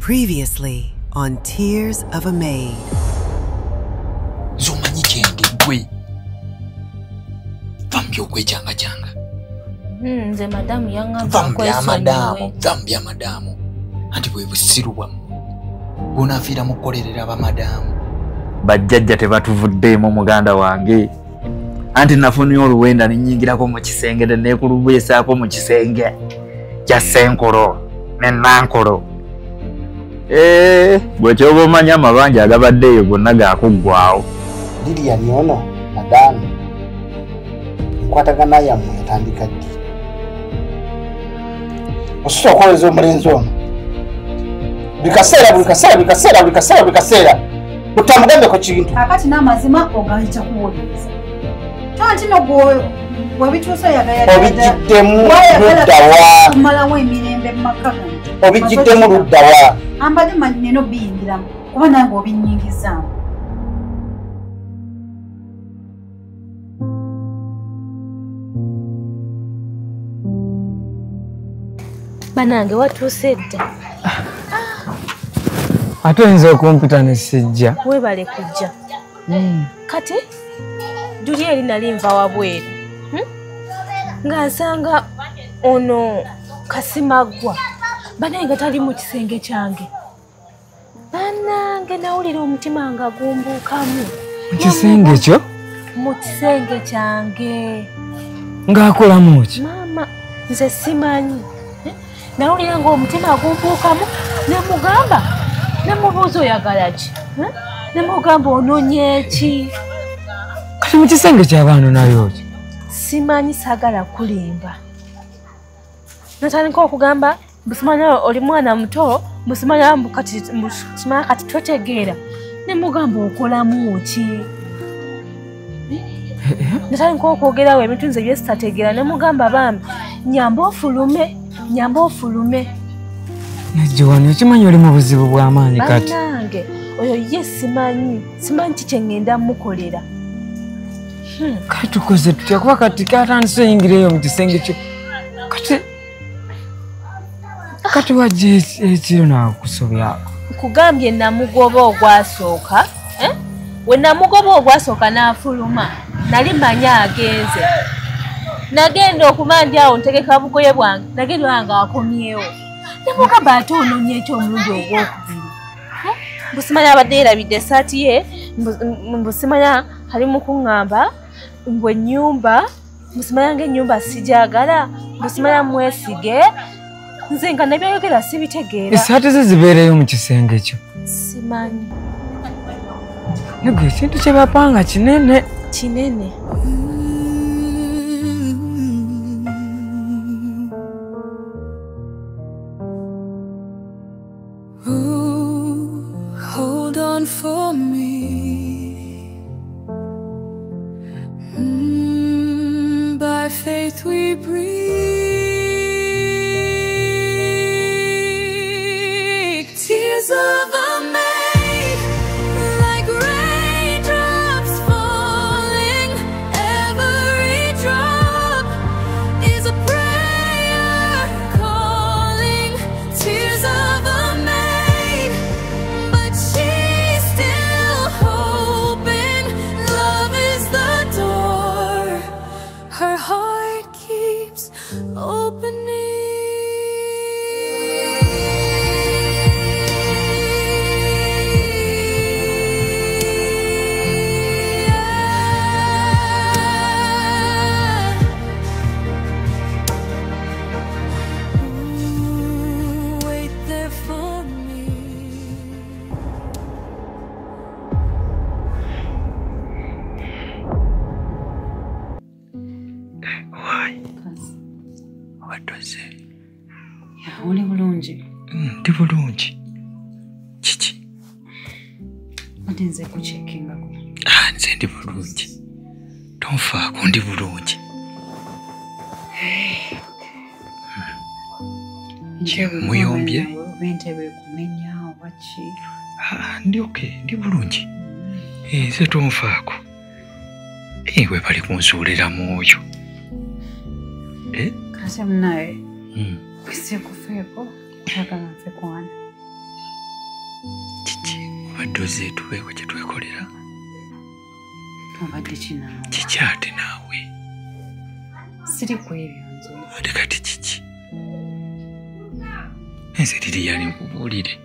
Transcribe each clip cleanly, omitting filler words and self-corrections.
Previously on Tears of a Maid. Zomanyi kyenge gwe. Vambyo gwe janga. Nze madamu yanga Vambya madamu. Anti bwe busiru bwammwe. Bunafiira mukolerera ba madamu. Bajjajja tebatuvuddeemu muganda wange. Anti nafunye oluwenda ninyingirako mu kisenge neekulubeesaako mu kisenge kya Senkolo ne Nankolo. Bwe kyoba omanya amabanja agabaddeeyo gonna gaakuggwawo. Lidia nyono madamu nkwatagana yammwe yatandika ddi osobola okwoleza omulenzi ono bikaseera butamugambeko kintu akati n'amazima ogayita kuwuliriza tanti webituusa obijiddemu luddawa kumalawo emirembe mu maka gano obijiddemu luddawa ambadde maneno biyingiramu kuba nange obinyingizaamu banange watuuse dda ate oyinza okumpita ne sijja webale kujja kati juli eri nali nva wabweru nga nsanga ono Kasimaggwa banange tali mu kisenge kyange banange nawulira omutima nga gumbuukamu mu kisenge kyo mu kisenge kyange ng'akolamu ki maama nze simanyi nawulira ng'omutima gumbuukamu nemugamba nemubuuza oyagala ki nemugamba ononye ki kati mu kisenge ky'abaana nayo ki simanyi saagala kulimba natandika okugamba busimanya oli mwana muto busimanya kati totegeera nemugamba okolamu ki natandika okwogerawo ebintu nze byesitategeera nemugamba bambi nyamba ofulume najjowani okimanyi oli mu buzibu bw'amaanyi kati banange oyo ye simanyi kiki ngenda mukolera kati tukoze tutya kuba kati katandise oyingireyo mu kisenge kyo kati wajja ekiro naakusobyako nkugambye namugoba ogwasooka we namugoba ogwasooka n'afuluma nali manya agenze nagenda okuba ndi awo ntegeka bugoye bwange nagenda wange akomyewo nemugamba ate ononye ekyomulundi ogwokubiri mbusimanya abadde yerabidde esaati ye mbusimanya ali mu kuŋŋamba ngwe ennyumba mbusimanya ng'ennyumba sijagala mbusimanya mwesige nze nga nebyayogera sibitegeera esaati ze zibeereyo mu kisenge kyo simanyi nagwe ekintu kye bapanga kinene Hold on for me. By faith we breathe. Tears of a maid, like raindrops falling. Every drop is a prayer calling. Tears of a maid, but she's still hoping. Love is the door her heart keeps opening. Wait there for me. Watoze. oli bulungi Ndi bulungi. Kiki? ate nze kukyekingako Nze ndi bulungi. Tonfaako ndi bulungi. Muyombye? entebe kumenya oba ki Ndi okay, ndi bulungi. Nze tonfaako. We bali kunsuulira mwoyo. kase munaye kwisi kufeeko ayagala nfe kwana tuze tubeeko kye twekolera. Obadde kinaawe. Kikyate naawe. Siri ku ebyo nze. Ate kati kiki? Nze liri yali nkubuulire.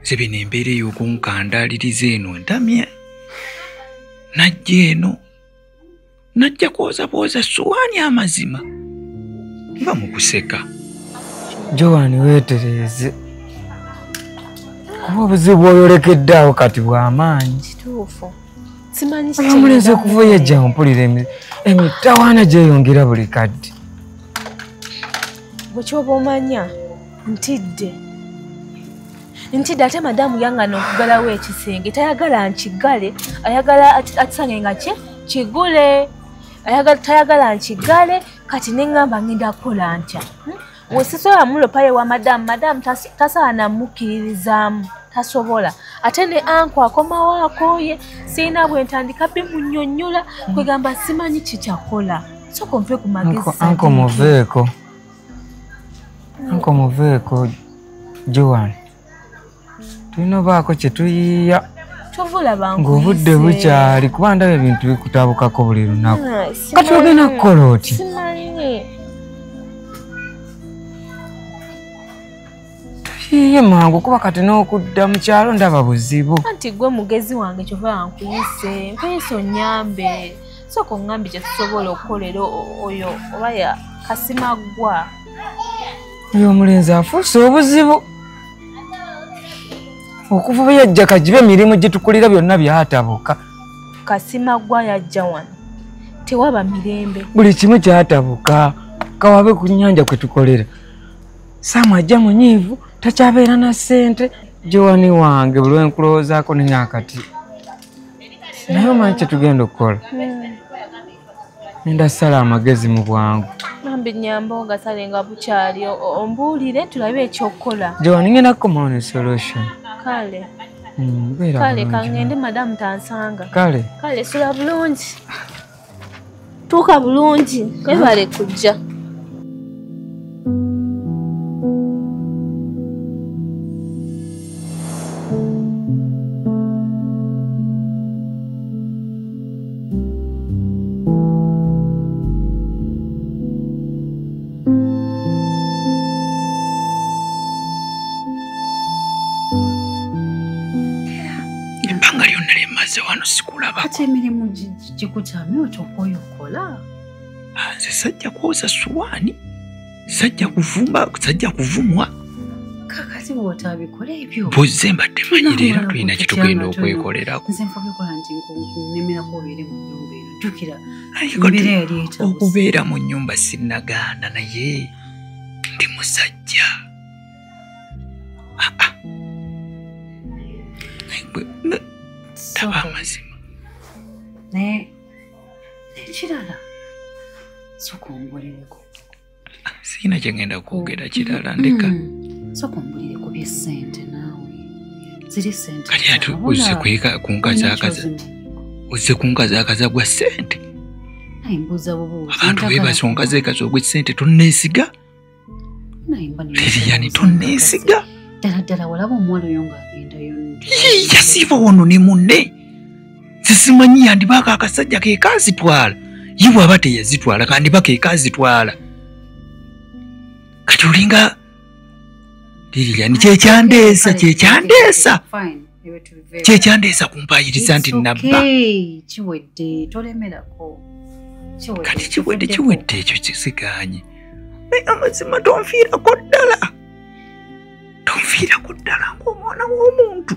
Nze bino embeera ey'okunkandaaliriza eno ntamye. Najja eno. Najja kwozabooza ssuwaani amazima. Mba mu kuseka. Joan weetereze. Kuba obuzibu bw'oyolekedde awo kati bw'amaanyi. Kituufu. Simanyi omulenzi okuva yajja mpulira emitawaana gyeyongera buli kadde. Bwe kyoba omanya ntidde ate madamu yangana okugalawo ekisenge tayagala nkigale, ayagala atisange nga kigule, tayagala nkigale, kati neŋŋamba ngenda kukola ntya. Wesisobola mulopaye wa madamu tasaana mukkiririzaamu, tasobola. Ate ne anko akomawo akooye, sirina bwe ntandika bimunnyonnyola, kwegamba simanyi kikyakola. Sooka onve ku magezi. Anko muveeko Joan. Tulina obaako kye tuyiiya. Ng'obudde bukyali kuba ndaba ebintu bikutabukako buli lunaku. Kati ogenda kukola oti? Simanyi. Tuyiiye mangu kuba kati n'okudda mu kyalo ndaba buzibu. Anti gwe mugezi wange kyova nkuyise, mpeyisa onnyambe. Sooka oŋŋambye kye tusobola okukolera oyo oba ya Kasimaggwa. Oyo omulenzi afuuse obuzibu. Okuva bwe yajja kagibe emirimu gye tukulira byonna byatabuka. Kasimaggwa yajja wano tewaba mirembe. Buli kimu kyatabuka. Kawabe ku nnyanja kwe tukolera. Saamu ajja munyiivu, takyabeera na ssente. Joan wange buli lwenkulowoozaako nenyakati. Naye omanyi kye tugenda okukola? Nenda ssala amagezi mu bwangu. Nambi nnyamba ogasale nga bukyali ombuulire tulabe ekyokukola. Joan ngenda kukomawo ne solution. Kale. Kale kangende madamu tansanga. Kale sula bulungi. Tuuka bulungi. Webale kujja. Kati emirimu gikukyamye otyo okwoyo okola? Nze sajja kwoza ssuwaani, sajja kuvumwa. Kakati bw'otabikola ebyo. Bw'ozze mbadde manyirira tulina kye tugenda okwekolerako. Nze nfa bikola nti nnemerako obeere mu nnyumba eno. Jjukira embeera yali eyitabusa. Okubeera mu nnyumba sinnagaana naye ndi musajja. Taba amazima. Naye ekirala sooka ombulireko. Sirina kye ngenda kwogera kirala ndeka. Sooka ombulireko by'essente naawe. Ziri ssente. Kati ate ozze kunkazaakaza gwa ssente. Naye mbuuza bubuuzi. Abantu beebaza onkazaakaza ogw'essente tonneesiga. Liriyani tonneesiga. Ddala walaba omuwala oyo ng'agendayo. Yasiiba wano ne munne. Sisimanyi yandibaako akasajja ke kaazitwala. Ye bw'aba teyazitwala kandiba ke kaazitwala. Kati olinga Liriyani kyekyandeesa kumpayiriza nti nabba. Kiwedde tolemerako. Kati kiwedde ekyo kisiganye. Naye amazima tonfiirako ddala. Tonfiirako ddala ng'omwana w'omuntu.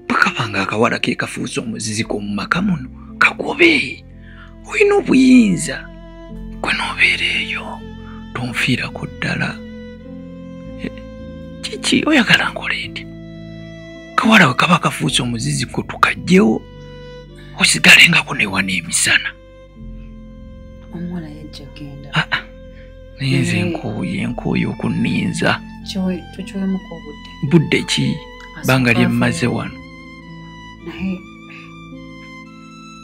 Bakabanga akawala ke kafuusa omuziziko mu maka muno kagobe. Olina obuyinza gwe n'obeera eyo. Tonfiirako ddala. Kiki oyagala nkole ndi? Kawala we kaba kafuusa omuziziko tukajjewo osigalengako newana emisana. Omuwala yajja genda. Naye nze enkooye okunninza. Tukiwemuko obudde. Budde ki? Banga lyemmaze wano. Naye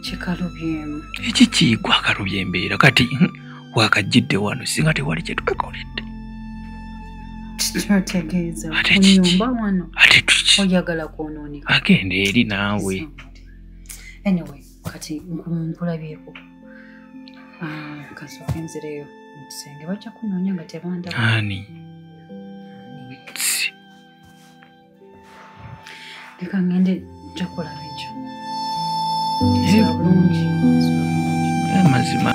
kikalubyemu. Ekiki gwakalubya embeera kati wakajjidde wano singa tewali kye twekoledde. kyotegeeza Ate ku kiki? nyumba wano ate tuki oyagala kwonooneka. agenda eri naawe Anyway, kati nkulabyeko. Kasooka enzireyo mu kisenge bajja kunoonya nga tebandaba. ani Leka ngende nja kulaba ekyo. Nzira bulungi. Nzira bulungi. amazima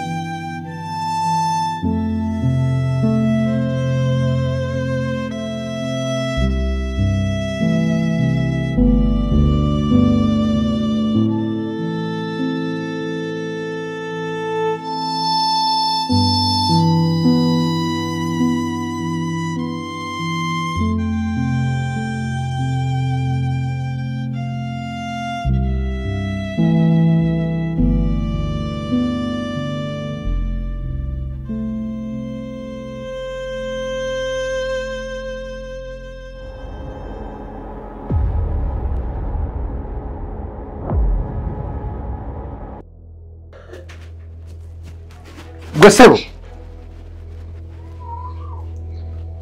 Gwe ssebo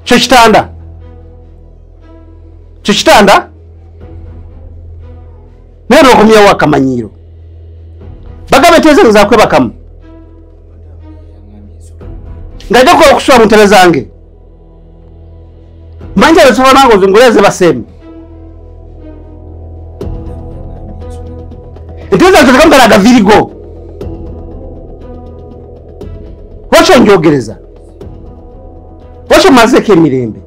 kyo kitanda naye n'okomyawo akamanyiiro bagambe teze zakwebakamu ng'ajja kukola okusula mu ntebe zange manja lesobola nange ozunguleze baseemu entebe zange tekamukalaga virigo Wacho njogereza. Wacho mazeke emirembe.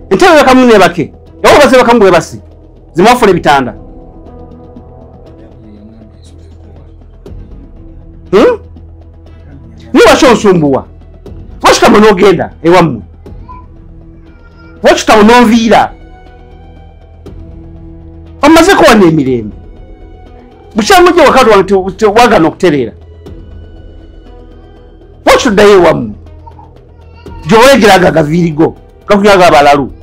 Entebe bakamune bake. Yawo base bakamwe basi. Zimwafule bitanda. Ni wacho nsumbuwa. Wacho kama nogenda ewamu. Wacho tawonovira. Amazeko wane emirembe. Bushamuje wakati waga nokuterera. Tuddayo wamu gyowegeraga gavirigo gakulyaga abalalu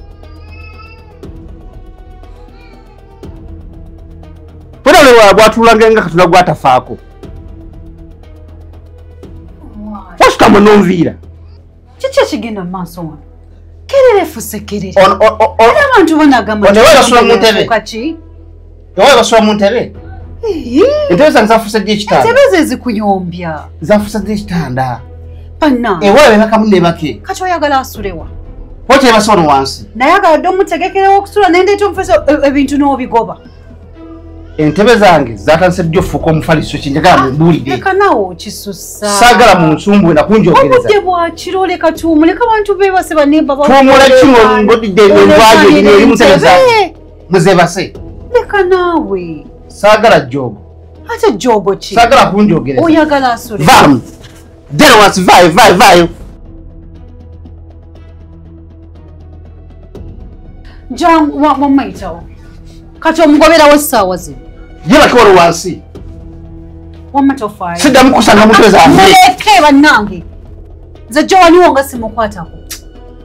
bwera bwatulanga nga katula gwatafaako wasukama n'onviira kiki ekigenda mu maaso wano kerere fusekerere era abantu banagamba kaki ewawe basula mu ntebe entebe zange zafuuse ddi ekitanda entebe ze zikuyombya zafuuse ddi ekitanda ewawe bakamu ne bake kati oyagala asulewa waki ebasa ono wansi nayagala dde omutegekerewo okusula nendeeta omufeso ebintu n'obigoba entebe zange zatandise ddi ofuuka omufaliso kyenjagala mumbuulire leka nawe okisusa saagala mu nsumbwe nakunjogereza obudde bwakiro leka tuumu leka bantu beebase banemba tuumula kino ngodidde envayo eri mu ntebe zange muzebase leka naawe saagala jogo ate jogo ki saagala kunjogereza oyagala asule vam There was vai. John, wamaitawo. Kati omugoberawo essaawa zino. Ye bakibolo wansi. Wamatofayo. Siddamu kusanga mutwe zange. Muleke bannange. Nze gye waliwo nga simukwatako.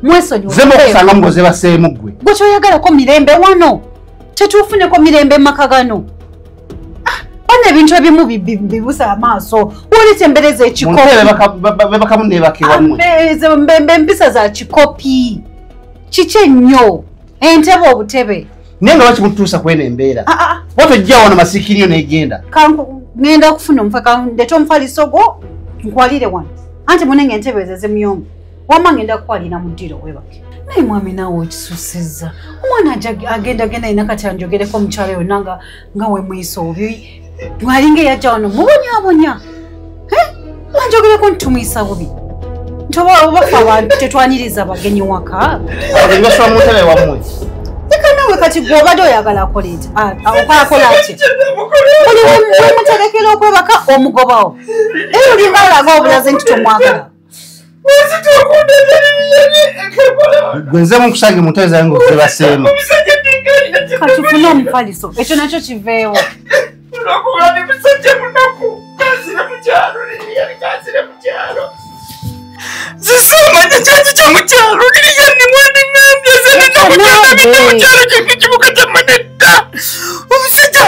Mwesonyiwa. Zemu okusanga mugoze baseemu ggwe. Gwe kyoyagalako mirembe wano. Tetufuneko mirembe maka gano. Bana ebintu ebimu bibusa amaaso. Wulite embereza ekikopi. Muntebe bakamu ne bake wamwe. Empisa za kikopi. Kiki ennyo. Entebe obutebe. Naye nga bakimutuusa kwena embeera. Watojja wano masiikiriyo n'egenda. Ngenda kufuna omufaka ndeeta omufaliso gwo nkwalire wano. Anti munenge entebe ezo zimuyombe. Wamma ngenda kukwalira mu ddiro webake. Naye mwami naawe okisusizza. Omwana agenda alina kati anjogereko omukyala yonna nga we muyisa obi. Mwalinga yajja wano mubonyabonya. Anjogereko ntumuyisa bubi. Obafa abantu tetwaniriza abagenyi waka. Basula mu ntebe wamwe. Leka nawe kati gw'obadde oyagala akola eti. Akola ki? Oli wemuterekera okwebaka omugobawo. Era olinga alaga obulaze nti tomwagala. Gwe nze mukusange mu ntebe zange ozebaseemu. Kati ufune omufaliso. Ekyo nakyo kiveewo. Zisamanya kyaki kyamukyalo liriya nimwani ngambye zenenokutanda bita mukyalo kintu kibuka kyamanedda omusajja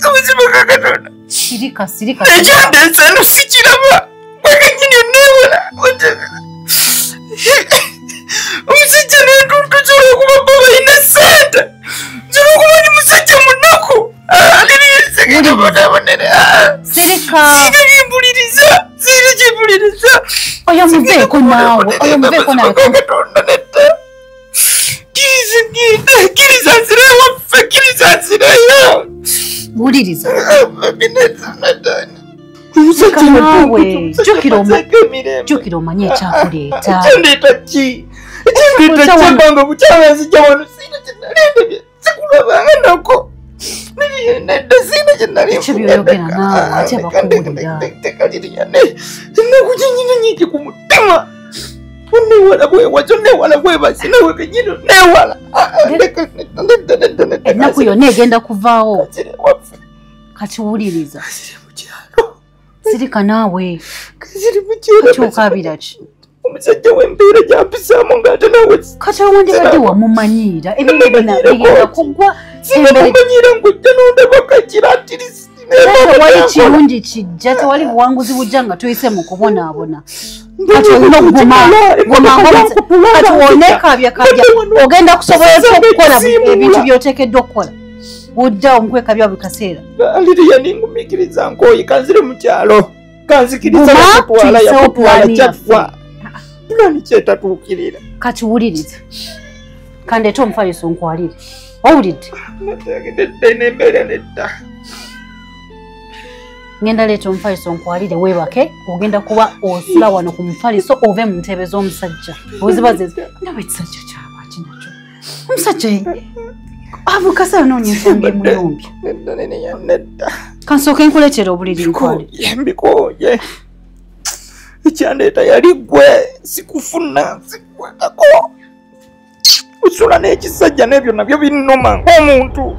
obuzibu gagatonda ekyandensa eno sikiraba Wakanyini newola. Omusajja n'entuntu kyolwa kuba baba ina sente. Kyolwa kuba ni musajja munaku. Aliriye bonere. Sirika. Sirimbuliriza. Sirimbuliriza. Oyo muveeko naawe. Oyo muveeko naawe. Katonda netta. Kiriza nzireyo waffe. Kiriza nzireyo. Wuliriza. Omusajja naawe. Jjukira omanye ekyakuleeta. Ekyandeeta ki? Ekyandeeta kyembanga bukyala nzijja wano siina kye nalindebye. Sikulabanga nako. Nedda siina kye nali Ekyo by'oyogera naawe ate bakuwulira. Tekaliriya ne. Ennaku kyennyini nnyingi ku mutima. Onnewala bwewazo onnewala bwebasi nawe kenyini onnewala. Ennaku yonna egenda kuvaawo. Kati wuliriza. Sirika naawe. Kati okaabira ki? Omusajja w'embeera gy'ampisaamu ng'ate nawe kati wandibadde wamumanyiira ebintu byonna bigenda kuggwa sinnamumanyiira ng'ojja n'ondabaka kiratirisi tewali kirungi kijja tewali buwanguzi bujja nga tuyise mu kubonaabona kati olina okugumangokati woneekabyakabya ogenda kusobola okukola ebintu by'oteekeddwa okukola bujja omukwekabya buli kaseera aliriya ningumiikiriza nkooyi kanzire mu kyalo kanzikiriza yakutwala kyafa pulani kyetatuukirira kati wuliriza kandeeta omufaliso nkwalire owulidde nembeera nedda ngenda leeta omufaliso nkwalire weebake ogenda kuba osula wano ku mufaliso ove mu ntebe z'omusajja ozibazeze nawe ekisajja kyabaki nakyo omusajja avukasa anoonya ensonga emuyombi nedda kansooke nkuleetera obuliri nkwalire mbikooye ekyandeeta yali gwe sikufuna sikwatako usula n'ekisajja n'ebyo nabyo binnuma ng'omuntu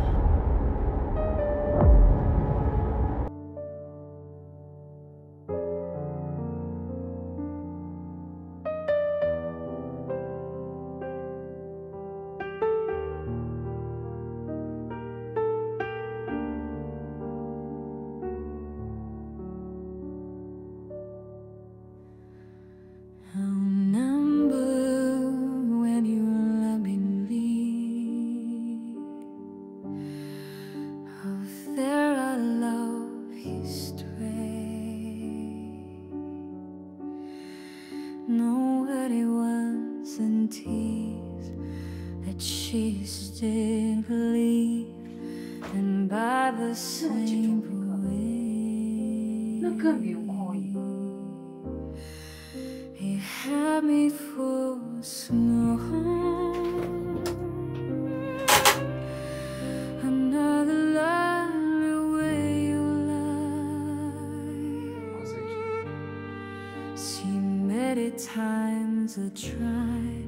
times a try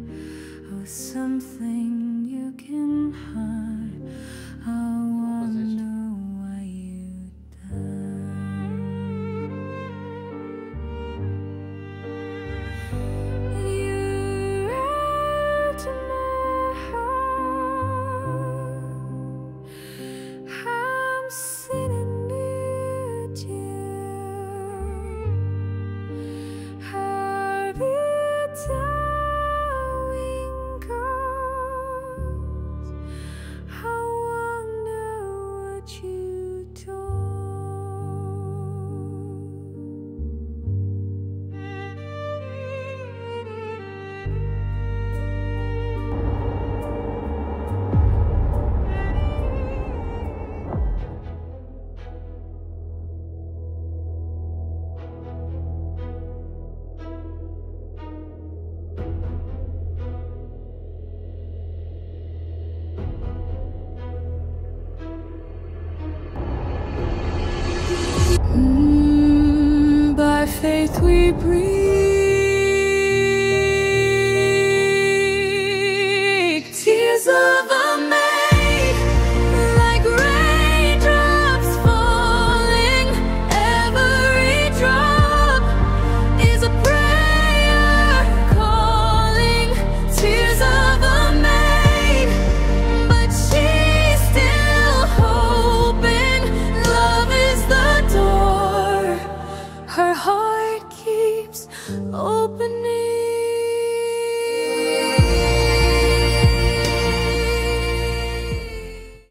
or something you can hide. I wonder why you done. You wrapped my heart. I'm sitting near you. By faith we breathe.